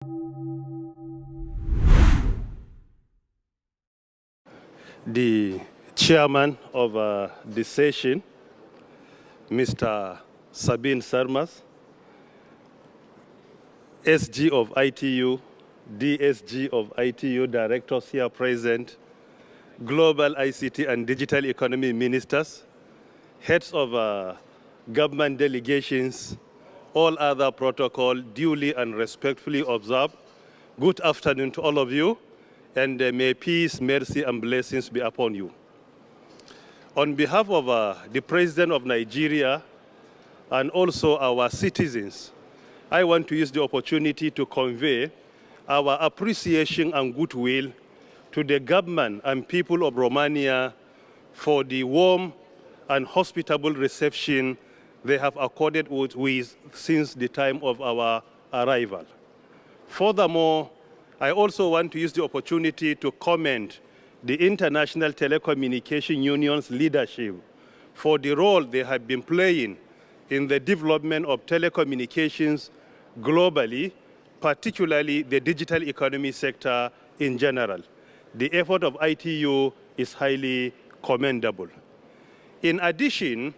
The chairman of the session, Mr. Sabin Sarmas, SG of ITU, DSG of ITU, directors here present, global ICT and digital economy ministers, heads of government delegations, all other protocol duly and respectfully observed. Good afternoon to all of you, and may peace, mercy, and blessings be upon you. On behalf of the President of Nigeria and also our citizens, I want to use the opportunity to convey our appreciation and goodwill to the government and people of Romania for the warm and hospitable reception they have accorded with since the time of our arrival. Furthermore, I also want to use the opportunity to commend the International Telecommunication Union's leadership for the role they have been playing in the development of telecommunications globally, particularly the digital economy sector in general. The effort of ITU is highly commendable. In addition,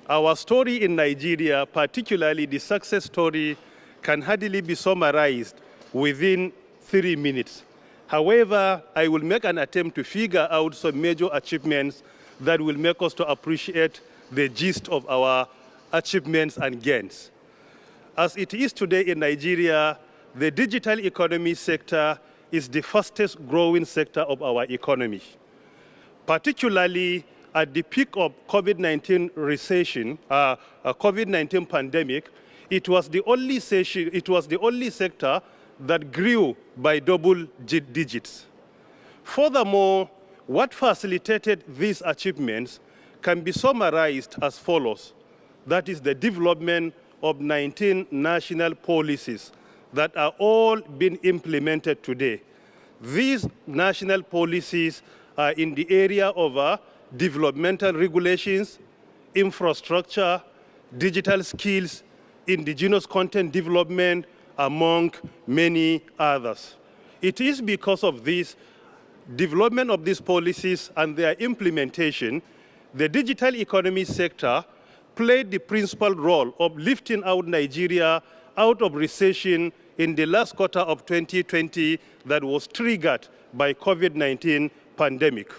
our story in Nigeria, particularly the success story, can hardly be summarized within 3 minutes. However, I will make an attempt to figure out some major achievements that will make us to appreciate the gist of our achievements and gains. As it is today in Nigeria, the digital economy sector is the fastest growing sector of our economy. Particularly at the peak of COVID-19 recession, COVID-19 pandemic, it was the only sector that grew by double digits. Furthermore, what facilitated these achievements can be summarized as follows. That is the development of 19 national policies that are all being implemented today. These national policies are in the area of developmental regulations, infrastructure, digital skills, indigenous content development, among many others. It is because of this development of these policies and their implementation, the digital economy sector played the principal role of lifting out Nigeria out of recession in the last quarter of 2020 that was triggered by COVID-19 pandemic.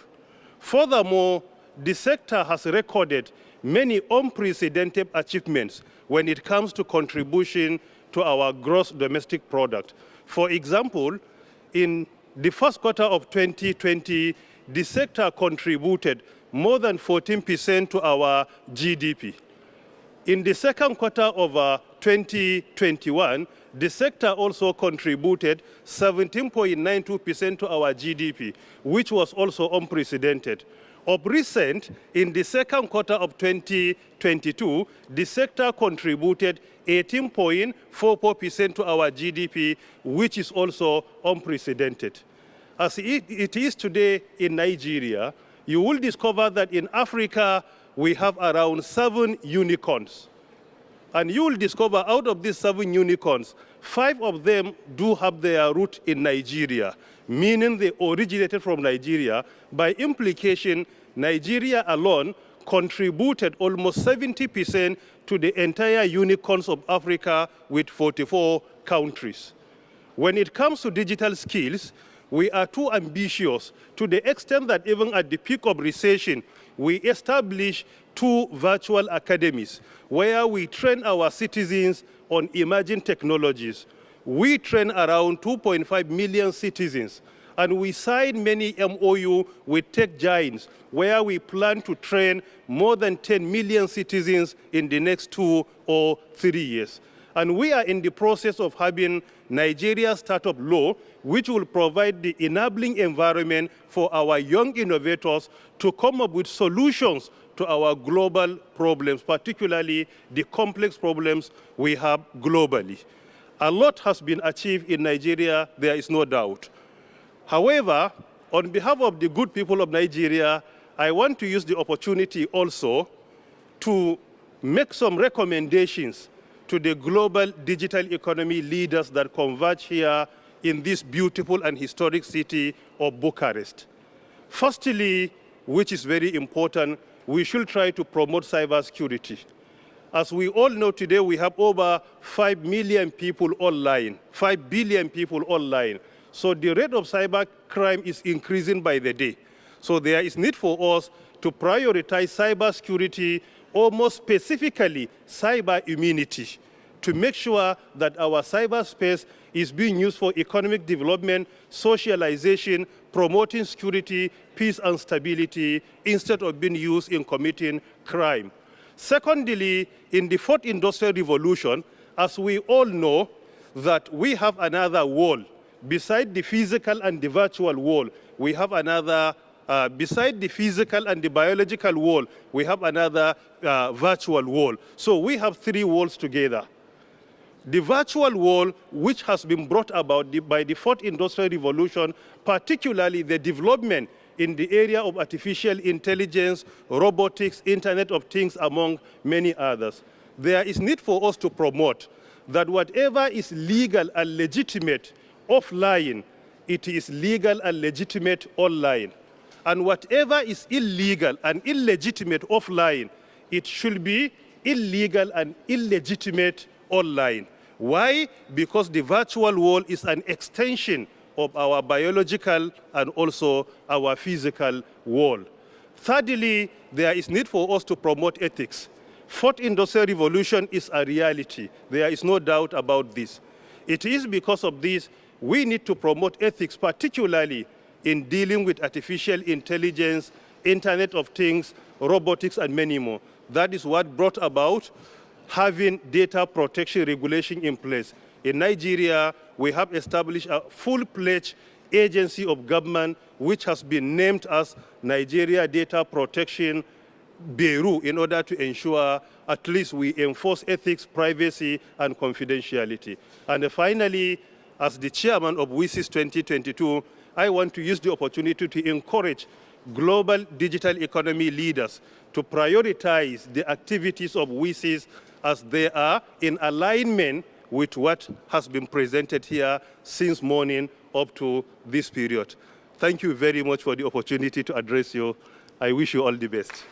Furthermore, the sector has recorded many unprecedented achievements when it comes to contribution to our gross domestic product. For example, in the first quarter of 2020, the sector contributed more than 14% to our GDP. In the second quarter of 2021, the sector also contributed 17.92% to our GDP, which was also unprecedented. Of recent, in the second quarter of 2022, the sector contributed 18.44% to our GDP, which is also unprecedented. As it is today in Nigeria, you will discover that in Africa, we have around 7 unicorns. And you will discover out of these 7 unicorns, 5 of them do have their root in Nigeria, meaning they originated from Nigeria. By implication, Nigeria alone contributed almost 70% to the entire unicorns of Africa with 44 countries. When it comes to digital skills, we are too ambitious to the extent that even at the peak of recession, we established 2 virtual academies where we train our citizens on emerging technologies. We train around 2.5 million citizens, and we signed many MOU with tech giants where we plan to train more than 10 million citizens in the next 2 or 3 years. And we are in the process of having Nigeria Startup Law, which will provide the enabling environment for our young innovators to come up with solutions to our global problems, particularly the complex problems we have globally. A lot has been achieved in Nigeria, there is no doubt. However, on behalf of the good people of Nigeria, I want to use the opportunity also to make some recommendations to the global digital economy leaders that converge here in this beautiful and historic city of Bucharest. Firstly, which is very important, we should try to promote cybersecurity. As we all know today, we have over 5 million people online, 5 billion people online. So the rate of cyber crime is increasing by the day. So there is need for us to prioritize cybersecurity, almost specifically cyber immunity, to make sure that our cyberspace is being used for economic development, socialization, promoting security, peace and stability, instead of being used in committing crime. Secondly, in the fourth industrial revolution, as we all know, that we have another wall. Beside the physical and the virtual wall, we have another, beside the physical and the biological wall, we have another virtual wall. So we have three walls together. The virtual wall, which has been brought about by the fourth industrial revolution, particularly the development in the area of artificial intelligence, robotics, Internet of Things, among many others. There is need for us to promote that whatever is legal and legitimate offline, it is legal and legitimate online. And whatever is illegal and illegitimate offline, it should be illegal and illegitimate online. Why? Because the virtual world is an extension of our biological and also our physical world. Thirdly, there is need for us to promote ethics. Fourth industrial revolution is a reality. There is no doubt about this. It is because of this we need to promote ethics, particularly in dealing with artificial intelligence, Internet of Things, robotics, and many more. That is what brought about having data protection regulation in place. In Nigeria, we have established a full-fledged agency of government which has been named as Nigeria Data Protection Bureau in order to ensure at least we enforce ethics, privacy, and confidentiality. And finally, as the chairman of WSIS 2022, I want to use the opportunity to encourage global digital economy leaders to prioritize the activities of WSIS as they are in alignment with what has been presented here since morning up to this period. Thank you very much for the opportunity to address you. I wish you all the best.